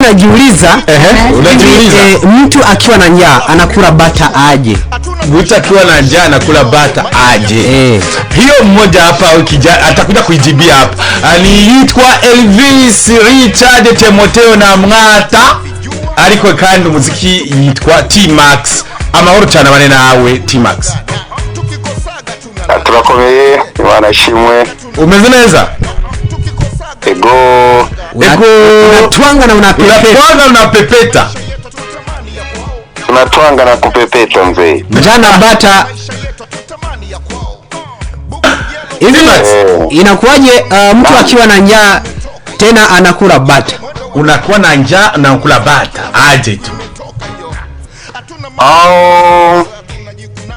najiuliza mtu akiwa na njaa anakula bata aje? Mtu akiwa na njaa anakula bata aje? Hiyo mmoja hapa atakuja kuijibia hapa. Aliitwa Elvis Richard Timotheo na Mngata. Ariko kandi muziki yitwa T-Max. Amahoro cyane bane nawe T-Max. Turakomeye wanashimwe. Umeze neza? Ego unatwanga na unapepeta. Unatwanga na kupepeta mzee. Jana bata hivi inakuwaje mtu akiwa na njaa tena anakula bata? Unakuwa na njaa na unakula bata aje tu?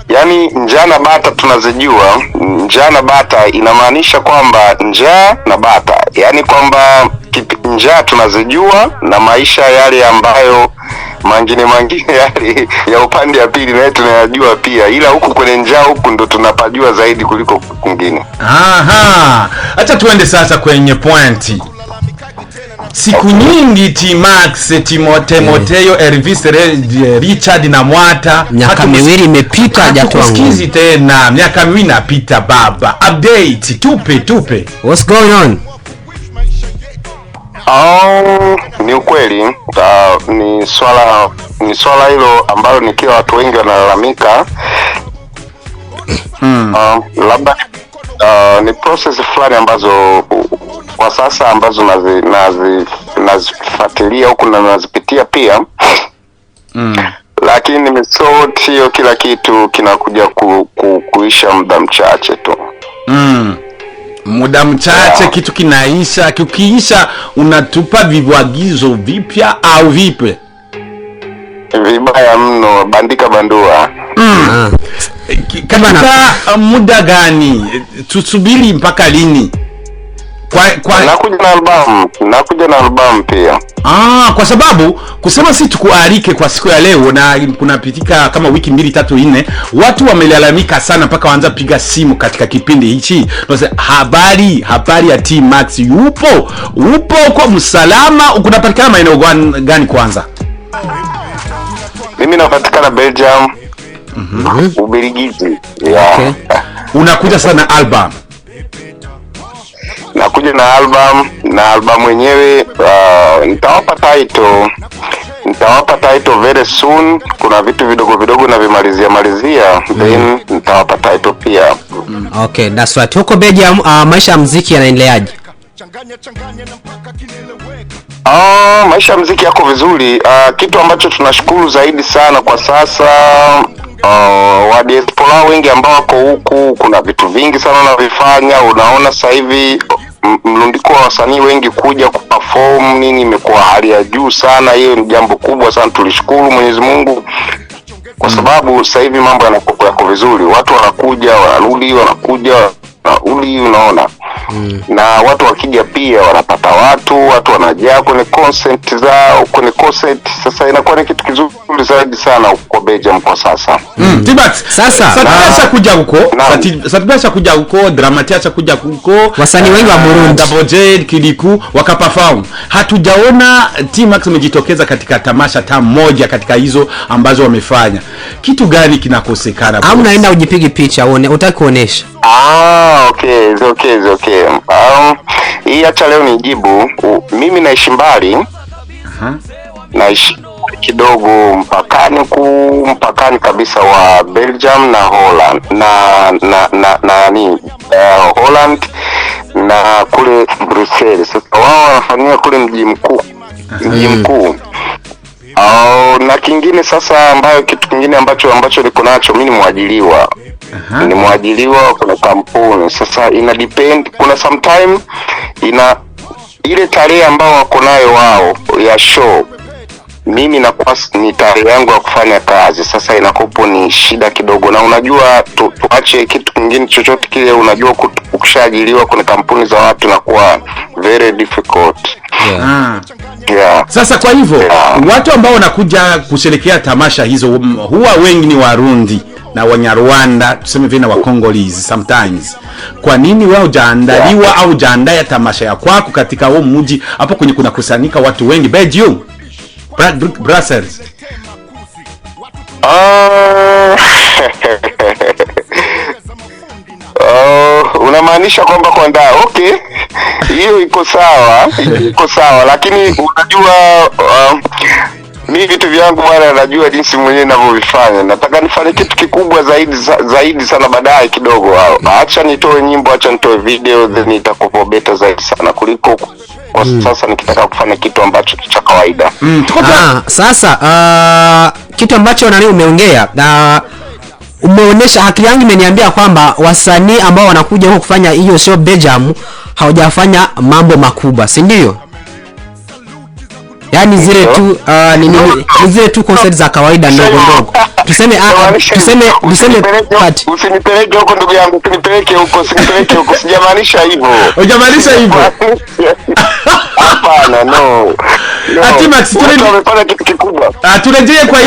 Yani njaa na bata tunazijua. Njaa na bata inamaanisha kwamba njaa na bata, yani kwamba njaa tunazijua na maisha yale ambayo mangine yale ya upande ya pili na tunayajua pia, ila huku kwenye njaa huku ndo tunapajua zaidi kuliko kwingine. Aha, acha tuende sasa kwenye pointi. Siku nyingi T-Max, Timotheo, Elvis Richard na Mwata, miaka miwili imepita hajatusikizi tena. Miaka miwili inapita baba. Update tupe. What's going on? Ni ukweli ni swala hilo ambalo nikiwa watu wengi wanalalamika. Labda ni process fulani ambazo kwa sasa ambazo nazifuatilia huku na nazipitia pia. Lakini nimesotio kila kitu kinakuja kuisha muda mchache tu. Muda mchache kitu kinaisha. Kikiisha unatupa vibwagizo vipya au vipi? Vibaya mno, bandika bandua. Katika muda gani? Tusubiri mpaka lini? Nakuja na album pia. Kwa sababu kusema si tukualike kwa siku ya leo na kunapitika kama wiki 2 3 4, watu wamelalamika sana mpaka waanza piga simu katika kipindi hichi. Tunasema habari ya T-Max upo kwa msalama. Unapatikana maeneo gani kwanza? Mimi napatikana Belgium. Ubelgiji. Okay. Unakuja sana album? Nakuja na album wenyewe. Nitawapa title very soon. Kuna vitu vidogo na vimalizia then nitawapa title pia. Okay, that's right. Huko Belgium maisha ya muziki yanaendeleaje? Maisha ya muziki yako vizuri. Kitu ambacho tunashukuru zaidi sana kwa sasa, wa diaspora wengi ambao wako huku, kuna vitu vingi sana wanavifanya. Unaona sasa hivi mlundiko wa wasanii wengi kuja kuperform nini imekuwa hali ya juu sana. Hiyo ni jambo kubwa sana, tulishukuru Mwenyezi Mungu kwa sababu sasa hivi mambo yako vizuri. Watu wanakuja, wanarudi, unaona. Na watu wakija pia wanapata watu wanajaa kwenye concert zao, kwenye concert. Sasa inakuwa ni kitu kizuri zaidi sana huko Belgium kwa sasa. T-Max, sasa kuja huko, Dramatia kuja huko, wasanii wengi wa Burundi, Double J, Kidiku wakaperform. Hatujaona T-Max umejitokeza katika tamasha moja katika hizo ambazo wamefanya. Kitu gani kinakosekana? Au unaenda ujipige picha utaki kuonesha? Okay. Hii acha leo nijibu. Mimi naishi mbali. Naishi kidogo mpakani kabisa wa Belgium na Holland Holland na kule Brussels. Sasa wao wanafanyia kule mji mkuu. Na kingine sasa kitu kingine ambacho niko nacho, mimi ni mwajiliwa. Ni mwajiliwa kuna kampuni. Sasa ina depend, kuna sometime ile tarehe ambao wako nayo wao ya show, mimi nakuwa ni tarehe yangu ya kufanya kazi. Sasa inakopo ni shida kidogo, na unajua tuache kitu kingine chochote kile, unajua ukishajiliwa kuna kampuni za watu nakuwa very difficult. Sasa kwa hivyo watu ambao wanakuja kusherehekea tamasha hizo huwa wengi ni Warundi na Wanyarwanda, tuseme vile wa Congolese sometimes. Kwa nini wao hujaandaliwa au hujaandaa tamasha ya kwako katika huo mji hapo kwenye kuna kusanyika watu wengi Belgium? Brussels. Unamaanisha kwamba okay, hiyo iko sawa, lakini unajua mimi vitu vyangu bwana, najua jinsi mwenyewe ninavyovifanya. Nataka nifanye kitu kikubwa zaidi sana baadaye kidogo. Acha nitoe nyimbo, acha nitoe video, then itakuwa better zaidi sana kuliko kwa sasa nikitaka kufanya kitu ambacho cha kawaida. Sasa kitu ambacho nani umeongea na umeonesha, akili yangu imeniambia kwamba wasanii ambao wanakuja huko kufanya hiyo show Belgium hawajafanya mambo makubwa, si ndio? Yaani zile tu ni zile tu concert za kawaida ndogo. Tuseme usinipeleke huko ndugu yangu, usinipeleke huko, sijamaanisha hivyo. Hujamaanisha hivyo? Hapana, no. Atimax tumefanya kitu kikubwa. Turejee kwa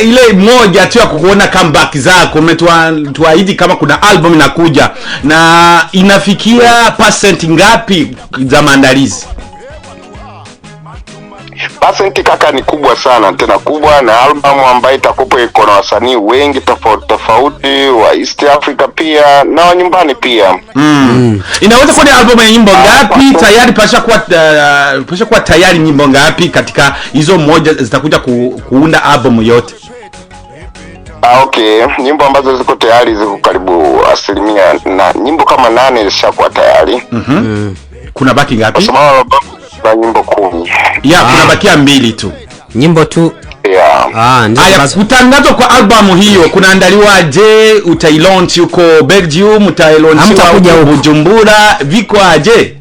ile moja tu ya kuona comeback zako. Umetuahidi kama kuna album inakuja, na inafikia percent ngapi za maandalizi? Percent kaka ni kubwa sana, tena kubwa, na album ambayo itakopo iko na wasanii wengi tofauti wa East Africa pia na wa nyumbani pia. Inaweza kuwa ni album ya nyimbo ngapi tayari? Pasha kuwa tayari nyimbo ngapi katika hizo moja zitakuja kuunda album yote? Okay, nyimbo ambazo ziko tayari ziko karibu 8%, na nyimbo kama 8 zishakuwa tayari. Kuna baki ngapi? Kwa sababu na nyimbo 10. Kuna bakia 2 tu. Nyimbo tu. Ndio. Kutangazwa kwa albamu hiyo kunaandaliwa je? Utailaunch huko Belgium, utailaunch huko Bujumbura, viko aje?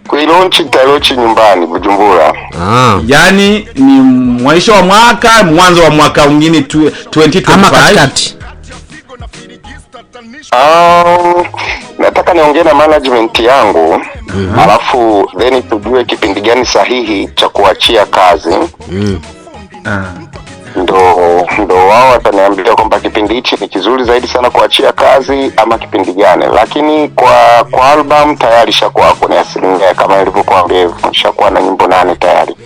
Kuilaunch nyumbani Bujumbura. Yaani ni mwisho wa mwaka, mwanzo wa mwaka mwingine 2025 ama katikati? Nataka niongee na management yangu, alafu then tujue kipindi gani sahihi cha kuachia kazi. Ndo wao wataniambia kwamba kipindi hichi ni kizuri zaidi sana kuachia kazi ama kipindi gani, lakini kwa album tayari shakuwa kwenye asilimia kama ilivyokuambia, shakuwa na nyimbo 8 tayari.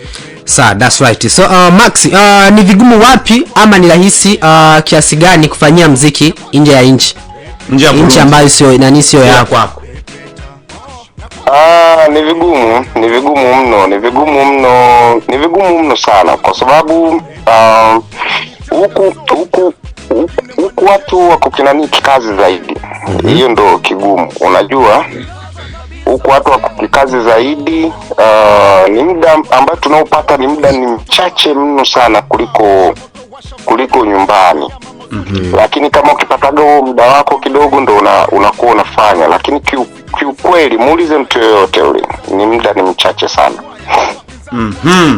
That's right. So Max, ni vigumu wapi ama ni rahisi kiasi gani kufanyia muziki nje ya nchi ambayo sio ya kwako? Ni vigumu mno sana, kwa sababu huku watu wako kinaniki kazi zaidi. Hiyo ndo kigumu, unajua huku watu wako kikazi zaidi. Ni muda ambao tunaopata ni mchache mno sana kuliko nyumbani. Lakini kama ukipataga huo muda wako kidogo ndo unakuwa unafanya, lakini kiukweli muulize mtu yoyote ule, ni muda ni mchache sana.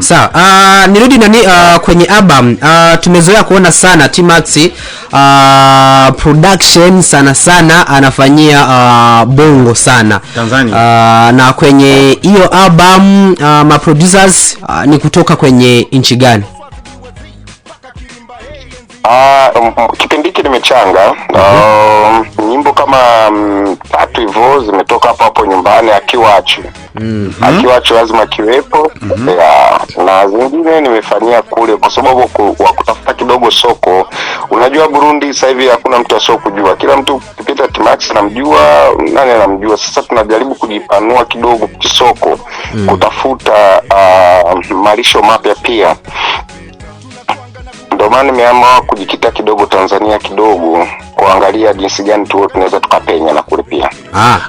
Sawa, nirudi kwenye album. Tumezoea kuona sana T-Max production sana anafanyia bongo sana Tanzania. Na kwenye hiyo album ma producers ni kutoka kwenye nchi gani? Kipindi hiki nimechanga. Nyimbo kama 3 hivyo zimetoka hapo nyumbani. Akiwacho lazima kiwepo. Na zingine nimefanyia kule kwa sababu wa kutafuta kidogo soko. Unajua Burundi sasa hivi hakuna mtu asiyokujua, kila mtu ukipita T-Max anamjua, nani anamjua. Sasa tunajaribu kujipanua kidogo kisoko, kutafuta malisho mapya pia. Ndio maana nimeamua kujikita kidogo Tanzania kidogo, kuangalia jinsi gani tunaweza tukapenya na kule pia.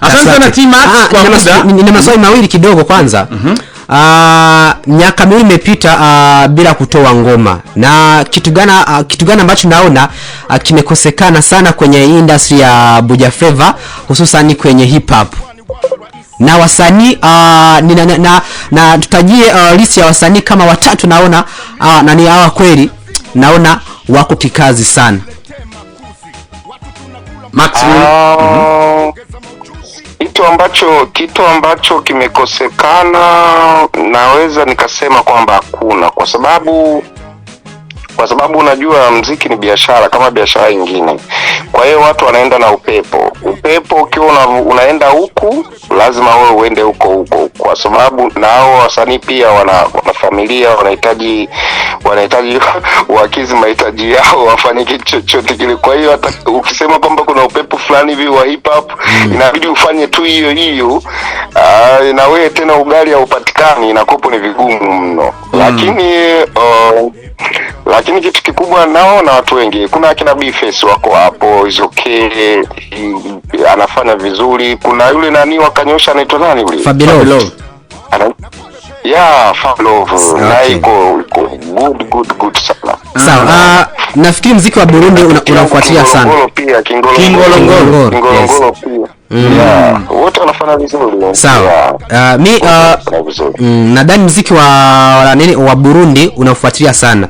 Asante sana T-Max kwa muda. Nina maswali mawili kidogo kwanza. Miaka miwili imepita bila kutoa ngoma, na kitu gani ambacho naona kimekosekana sana kwenye industry ya Buja Flavor, hususan kwenye hip hop na wasanii? Na tutajie list ya wasanii kama 3 naona na ni hawa kweli naona wako kikazi sana. Max, kitu ambacho kimekosekana naweza nikasema kwamba hakuna, kwa sababu unajua muziki ni biashara kama biashara nyingine. Kwa hiyo watu wanaenda na upepo ukiwa unaenda huku lazima wewe uende huko, kwa sababu nao wasanii pia wana familia, wanahitaji wakizi mahitaji yao, wafanye kitu chochote kile. Kwa hiyo hata ukisema kwamba kuna upepo fulani hivi wa hip hop, inabidi ufanye tu hiyo. Na wewe tena ugali haupatikani, inakopo ni vigumu mno. Lakini kitu kikubwa naona watu wengi, kuna akina Bface wako hapo, is okay, anafanya vizuri. Kuna yule nani wakanyosha, anaitwa nani yule? Fabilo. Fabilo. Na iko good sana. Sawa. Nafikiri muziki wa Burundi unafuatia sana. Kingolongolo pia. Wote wanafanya vizuri. Sawa. Nadhani muziki wa Burundi unafuatilia sana.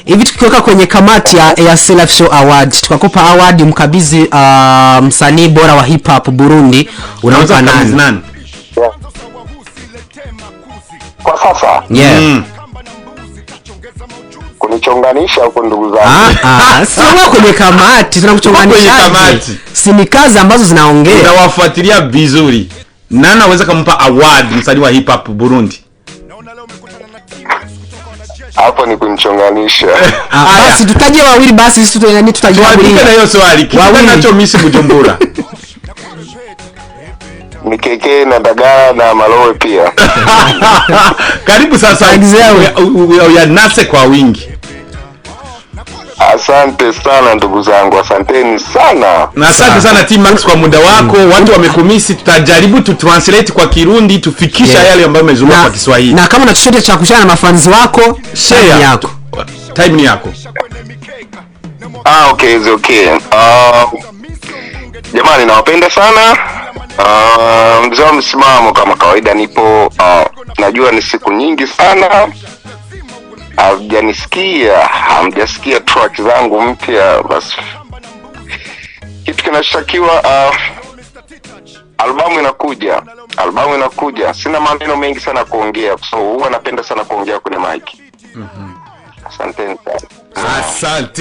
Hivi tukiweka kwenye kamati ya Self Show Awards, tukakopa award mkabizi msanii bora wa hip hop Burundi, unampa nani? Kwa sasa? Kunichonganisha huko ndugu zangu. Sio kwenye kamati, tunakuchonganisha. Si ni kazi ambazo zinaongea. Unawafuatilia vizuri. Nani anaweza kumpa award msanii wa hip hop Burundi? Hapo ni kunichonganisha. Basi tutaje wawili basi, sisi tutajua wawili. Na hiyo swali. Kitu nacho misi Bujumbura. Mikeke na dagaa na malowe pia. Karibu sasa uyanase kwa wingi. Asante sana ndugu zangu, asanteni sana. Na asante sana Team Max kwa muda wako. Watu wamekumisi, tutajaribu tu translate kwa Kirundi tufikisha yale ambayo umezungumza kwa Kiswahili. Na kama una chochote cha kushare na mafanzi wako, share yako. Time ni yako. Okay. Jamani, nawapenda sana. Mzee msimamo kama kawaida nipo. Najua ni siku nyingi sana hamjasikia track zangu mpya. Basi kitu kinachotakiwa, albamu inakuja. Sina maneno mengi sana kuongea, so huwa napenda sana kuongea kwenye mic. Asante.